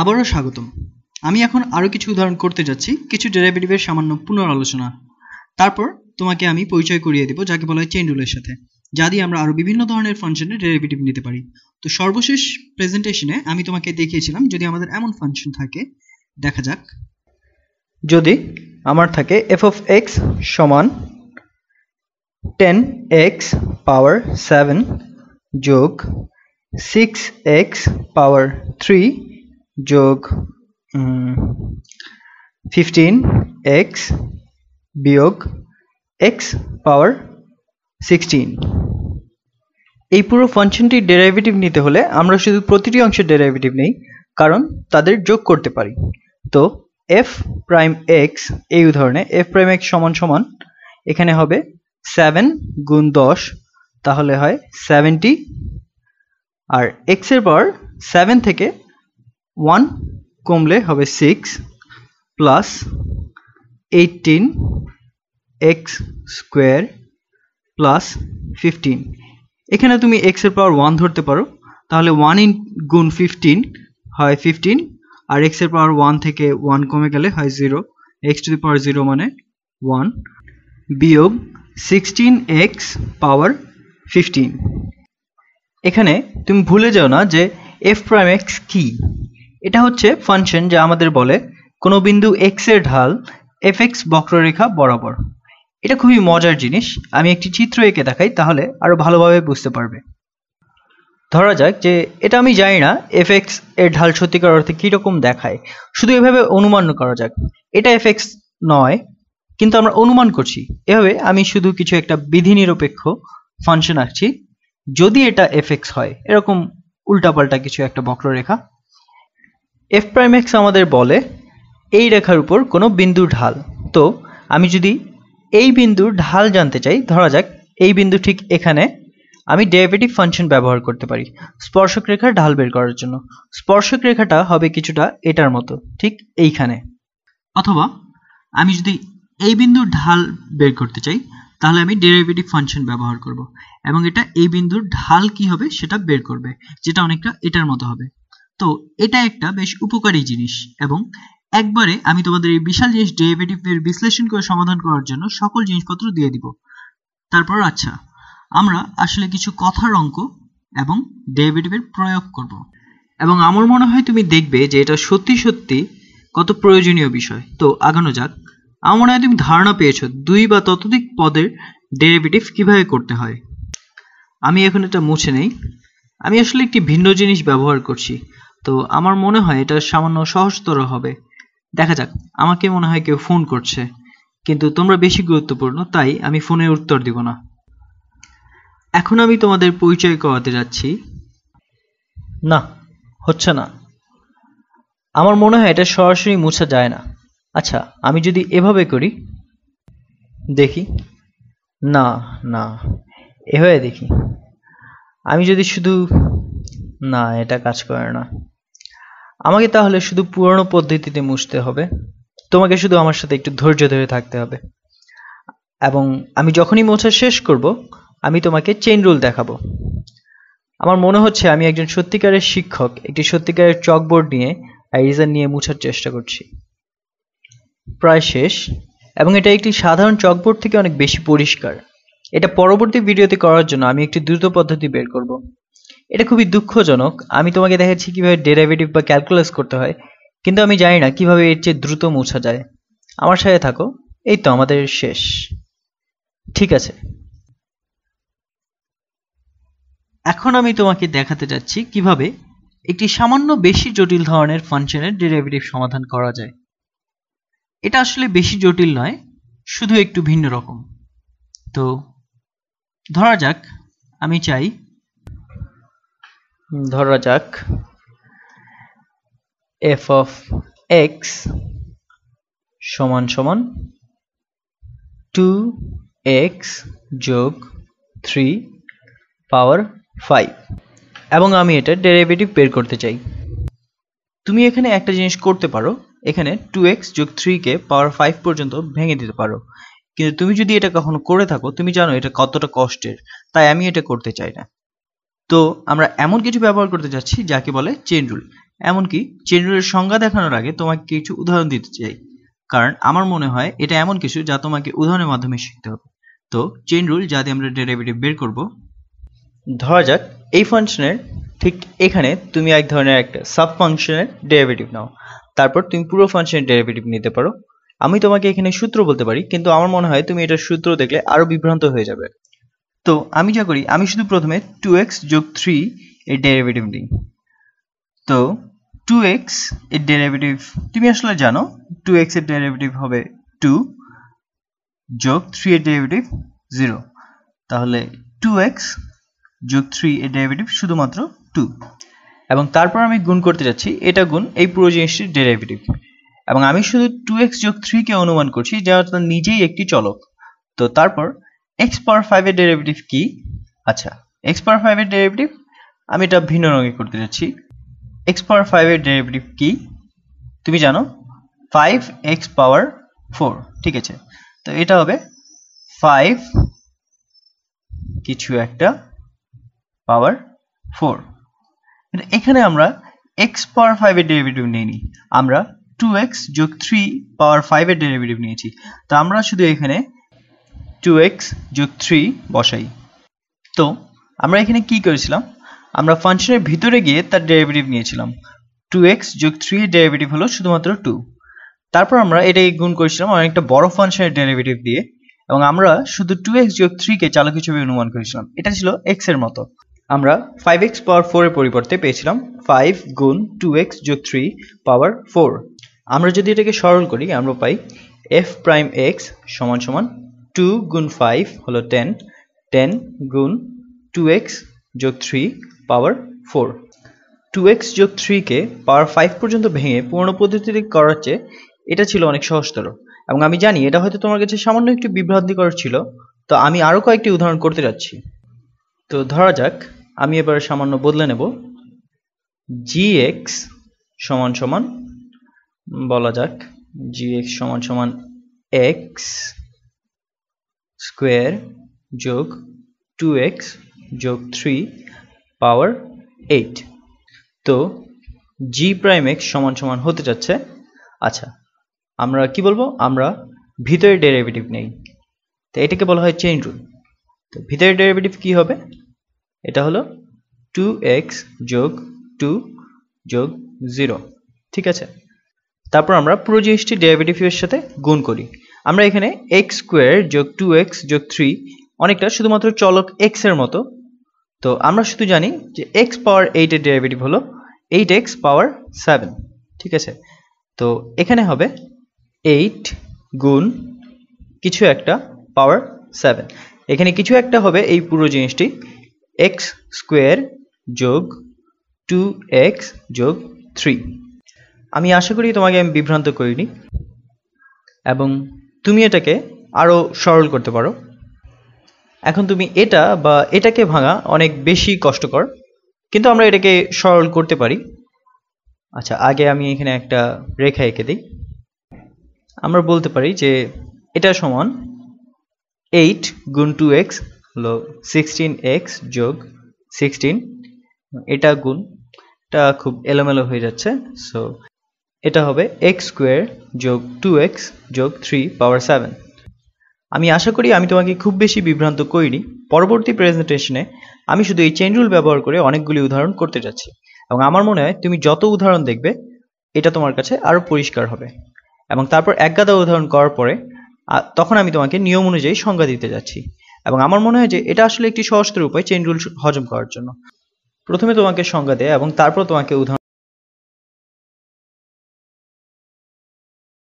আবারও স্বাগতম। আমি এখন আরো কিছু উদাহরণ করতে যাচ্ছি, কিছু ডেরিভেটিভের সামান্য পুনরালোচনা। তারপর তোমাকে আমি পরিচয় করিয়ে দেব যাকে বলা হয় চেইন রুলের সাথে, যা দিয়ে আমরা আরো বিভিন্ন ধরনের ফাংশনের ডেরিভেটিভ নিতে পারি। তো সর্বশেষ প্রেজেন্টেশনে আমি তোমাকে দেখিয়েছিলাম যদি আমাদের এমন ফাংশন থাকে, দেখা যাক। যদি আমার থাকে f of x সমান 10x পাওয়ার 7 যোগ 6x পাওয়ার 3 যোগ 15x বিয়োগ x পাওয়ার 16। এই পুরো ফাংশনটির ডেরিভেটিভ নিতে হলে আমরা শুধু প্রতিটি অংশের ডেরিভেটিভ নেই, কারণ তাদের যোগ করতে পারি। তো f প্রাইম x এই উদাহরণে f প্রাইম x সমান সমান এখানে হবে 7 গুণ 10, তাহলে হয় 70, আর x এর পাওয়ার 7 থেকে 1 কমলে হবে 6 প্লাস 18x স্কোয়ার প্লাস 15। এখানে তুমি x এর পাওয়ার 1 ধরতে পারো, তাহলে 1 গুণ 15 হয় 15, আর x এর পাওয়ার 1 থেকে 1 কমে গেলে হয় 0, x টু দি পাওয়ার 0 মানে 1 বিয়োগ 16x পাওয়ার 15। এখানে তুমি ভুলে যাও না যে f প্রাইম x কি। এটা হচ্ছে ফাংশন যা আমাদের বলে কোনো বিন্দু x এর ঢাল fx বক্ররেখা বরাবর। এটা খুবই মজার জিনিস, আমি একটি চিত্র এঁকে দেখাই তাহলে আরো ভালোভাবে বুঝতে পারবে। ধরা যাক যে এটা আমি জানি না fx এর ঢাল সত্যিকার অর্থে কিরকম দেখায়, শুধু এভাবে অনুমান করা যাক এটা fx নয়, কিন্তু আমরা অনুমান করছি। এভাবে আমি শুধু কিছু একটা বিধি নিরপেক্ষ ফাংশন আঁকছি। যদি এটা fx হয়, এরকম উল্টাপাল্টা কিছু একটা বক্ররেখা, f প্রাইম x আমাদের বলে এই রেখার উপর কোনো বিন্দুর ঢাল। তো আমি যদি এই বিন্দুর ঢাল জানতে চাই, ধরা যাক এই বিন্দু ঠিক এখানে, আমি ডেরিভেটিভ ফাংশন ব্যবহার করতে পারি স্পর্শক রেখার ঢাল বের করার জন্য। স্পর্শক রেখাটা হবে কিছুটা এটার মতো, ঠিক এইখানে। অথবা আমি যদি এই বিন্দুর ঢাল বের করতে চাই, তাহলে আমি ডেরিভেটিভ ফাংশন ব্যবহার করব, এবং এটা এই বিন্দুর ঢাল কি হবে সেটা বের করবে, যেটা অনেকটা এটার মতো হবে। তো এটা একটা বেশ উপকারী জিনিস, এবং একবারে আমি তোমাদের এই বিশাল জিনিস ডেরিভেটিভের বিশ্লেষণ করে সমাধান করার জন্য সকল জিনিসপত্র দিয়ে দিব। তারপর আচ্ছা, আমরা আসলে কিছু কথার অঙ্ক এবং ডেরিভেটিভের প্রয়োগ করব, এবং আমার মনে হয় তুমি দেখবে যে এটা সত্যি সত্যি কত প্রয়োজনীয় বিষয়। তো আগানো যাক। আমার মনে হয় তুমি ধারণা পেয়েছো 2 বা ততোধিক পদের ডেরিভেটিভ কিভাবে করতে হয়। আমি এখন এটা মুছে নেই, আমি আসলে একটি ভিন্ন জিনিস ব্যবহার করছি, তো আমার মনে হয় এটা সামান্য সহজতর হবে। দেখা যাক, আমাকে মনে হয় কেউ ফোন করছে, কিন্তু তোমরা বেশি গুরুত্বপূর্ণ তাই আমি ফোনের উত্তর দিব না। এখন আমি তোমাদের পরিচয় করাতে যাচ্ছি। না, হচ্ছে না। আমার মনে হয় এটা সরাসরি মুছা যায় না। আচ্ছা, আমি যদি এভাবে করি, দেখি। না না, এভাবে দেখি। আমি যদি শুধু, না, এটা কাজ করে না। আমাকে তাহলে শুধু পুরনো পদ্ধতিতে মুছতে হবে। তোমাকে শুধু আমার সাথে একটু ধৈর্য ধরে থাকতে হবে, এবং আমি যখনই মোছা শেষ করব আমি তোমাকে চেইন রুল দেখাবো। আমার মনে হচ্ছে আমি একজন সত্যিকারের শিক্ষক একটি সত্যিকারের চকবোর্ড নিয়ে ইরেজার নিয়ে মুছার চেষ্টা করছি। প্রায় শেষ, এবং এটা একটি সাধারণ চকবোর্ড থেকে অনেক বেশি পরিষ্কার। এটা পরবর্তী ভিডিওতে করার জন্য আমি একটি দ্রুত পদ্ধতি বের করব। এটা খুবই দুঃখজনক, আমি তোমাকে দেখাচ্ছি কিভাবে ডেরিভেটিভ বা ক্যালকুলাস করতে হয়, কিন্তু আমি জানি না কিভাবে এর চেয়ে দ্রুত মোছা যায়। আমার সাথে থাকো। এই তো আমাদের শেষ। ঠিক আছে, এখন আমি তোমাকে দেখাতে যাচ্ছি কিভাবে একটি সামান্য বেশি জটিল ধরনের ফাংশনের ডেরিভেটিভ সমাধান করা যায়। এটা আসলে বেশি জটিল নয়, শুধু একটু ভিন্ন রকম। তো ধরা যাক আমি চাই, ধরা যাক f of x সমান সমান 2x যোগ 3 পাওয়ার 5, এবং আমি এটা ডেরিভেটিভ বের করতে চাই। তুমি এখানে একটা জিনিস করতে পারো, এখানে 2x যোগ 3 কে পাওয়ার 5 পর্যন্ত ভেঙে দিতে পারো, কিন্তু তুমি যদি এটা কখনো করে থাকো তুমি জানো এটা কতটা কষ্টের, তাই আমি এটা করতে চাই না। তো আমরা এমন কিছু ব্যবহার করতে যাচ্ছি যাকে বলে চেইন রুল। এমনকি চেইন রুলের সংজ্ঞা দেখানোর আগে তোমাকে কিছু উদাহরণ দিতে চাই, কারণ আমার মনে হয় এটা এমন কিছু যা তোমাকে উদাহরণের মাধ্যমে শিখতে হবে। তো চেইন রুল যা দিয়ে আমরা ডেরিভেটিভ বের করব, ধরা যাক এই ফাংশনের ঠিক এখানে তুমি এক ধরনের একটা সাব ফাংশনের ডেরিভেটিভ নাও, তারপর তুমি পুরো ফাংশনের ডেরিভেটিভ নিতে পারো। আমি তোমাকে এখানে সূত্র বলতে পারি, কিন্তু আমার মনে হয় তুমি এটার সূত্র দেখলে আরো বিভ্রান্ত হয়ে যাবে। তো আমি যা করি, আমি শুধু প্রথমে 2x যোগ 3 এর ডেরিভেটিভ নিই। তো 2x এর ডেরিভেটিভ তুমি আসলে জানো, 2x এর ডেরিভেটিভ হবে 2 যোগ 3 এর ডেরিভেটিভ 0। তাহলে 2x যোগ 3 এর ডেরিভেটিভ শুধুমাত্র 2, এবং তারপর আমি গুণ করতে যাচ্ছি এটা গুণ এই পুরো জিনিসটির ডেরিভেটিভ, এবং আমি শুধু 2x যোগ 3 কে অনুমান করছি যা নিজেই একটি চলক। তো তারপর x পাওয়ার 5 এর ডেরিভেটিভ কি? আচ্ছা, x পাওয়ার 5 এর ডেরিভেটিভ আমি এটা ভিন্ন রঙে করতে যাচ্ছি। x পাওয়ার 5 এর ডেরিভেটিভ কি তুমি জানো, 5x পাওয়ার 4। ঠিক আছে, তো এটা হবে 5 কিছু একটা পাওয়ার 4। এখানে আমরা x পাওয়ার 5 এর ডেরিভেটিভ নিইনি, আমরা 2x যোগ 3 পাওয়ার 5 এর ডেরিভেটিভ নিয়েছি। তো আমরা শুধু এখানে 2x যোগ 3 বসাই। তো আমরা এখানে কি করেছিলাম, আমরা ফাংশনের ভিতরে গিয়ে তার ডেরিভেটিভ নিয়েছিলাম। 2x যোগ 3 এর ডেরিভেটিভ হলো শুধুমাত্র 2। তারপর আমরা এটাকে গুণ করেছিলাম অনেকটা বড় ফাংশনের ডেরিভেটিভ দিয়ে, এবং আমরা শুধু 2x যোগ 3 কে চালক হিসেবে অনুমান করেছিলাম। এটা ছিল x এর মতো। আমরা 5x পাওয়ার 4 এর পরিবর্তে পেয়েছিলাম 5 গুণ 2x যোগ 3 পাওয়ার 4। আমরা যদি এটাকে সরল করি আমরা পাই f প্রাইম x সমান সমান 2 গুণ 5 হলো 10, 10 গুণ 2x যোগ 3 পাওয়ার 4। 2x যোগ 3 কে পাওয়ার 5 পর্যন্ত ভেঙে পুরনো পদ্ধতিতে করার চেয়ে এটা ছিল অনেক সহজতর, এবং আমি জানি এটা হয়তো তোমার কাছে সামান্য একটু বিভ্রান্তিকর ছিল। তো আমি আরো কয়েকটি উদাহরণ করতে যাচ্ছি। তো ধরা যাক আমি এবার সামান্য বদলে নেব, gx সমান সমান বলা যাক gx সমান সমান x স্কোয়ার যোগ 2x যোগ 3 পাওয়ার 8। তো g প্রাইম x সমান সমান হতে যাচ্ছে, আচ্ছা আমরা কি বলবো, আমরা ভিতরের ডেরিভেটিভ নেই। তো এটাকে বলা হয় চেইন রুল। তো ভিতরের ডেরিভেটিভ কি হবে, এটা হলো 2x যোগ 2 যোগ 0। ঠিক আছে, তারপর আমরা পুরো জিনিসটি ডেরিভেটিভের সাথে গুণ করি। আমরা এখানে x স্কোয়ার যোগ 2x যোগ 3 অনেকটা শুধুমাত্র চলক x এর মতো। তো আমরা শুধু জানি যে x পাওয়ার 8 এর ডেরিভেটিভ হলো 8x পাওয়ার 7। ঠিক আছে, তো এখানে হবে 8 গুণ কিছু একটা পাওয়ার 7। এখানে কিছু একটা হবে এই পুরো জিনিসটি x স্কোয়ার যোগ 2x যোগ 3। আমি আশা করি তোমাকে আমি বিভ্রান্ত করিনি, এবং তুমি এটাকে আরো সরল করতে পারো। এখন তুমি এটা বা এটাকে ভাঙা অনেক বেশি কষ্টকর, কিন্তু আমরা এটাকে সরল করতে পারি। আচ্ছা, আগে আমি এখানে একটা রেখা এঁকে দিই। আমরা বলতে পারি যে এটা সমান 8 গুণ 2x হলো 16x যোগ 16। এটা গুণ, এটা খুব এলোমেলো হয়ে যাচ্ছে, সো এটা হবে x স্কোয়ার যোগ 2x যোগ 3 পাওয়ার 7। আমি আশা করি আমি তোমাকে খুব বেশি বিভ্রান্ত করিনি। পরবর্তী প্রেজেন্টেশনে আমি শুধু এই চেইন রুল ব্যবহার করে অনেকগুলি উদাহরণ করতে যাচ্ছি, এবং আমার মনে হয় তুমি যত উদাহরণ দেখবে এটা তোমার কাছে আরো পরিষ্কার হবে। এবং তারপর একগাদা উদাহরণ করার পরে তখন আমি তোমাকে নিয়ম অনুযায়ী সংজ্ঞা দিতে যাচ্ছি, এবং আমার মনে হয় যে এটা আসলে একটি সহজতর উপায় চেইন রুল হজম করার জন্য। প্রথমে তোমাকে সংজ্ঞা দেয় এবং তারপর তোমাকে উদাহরণ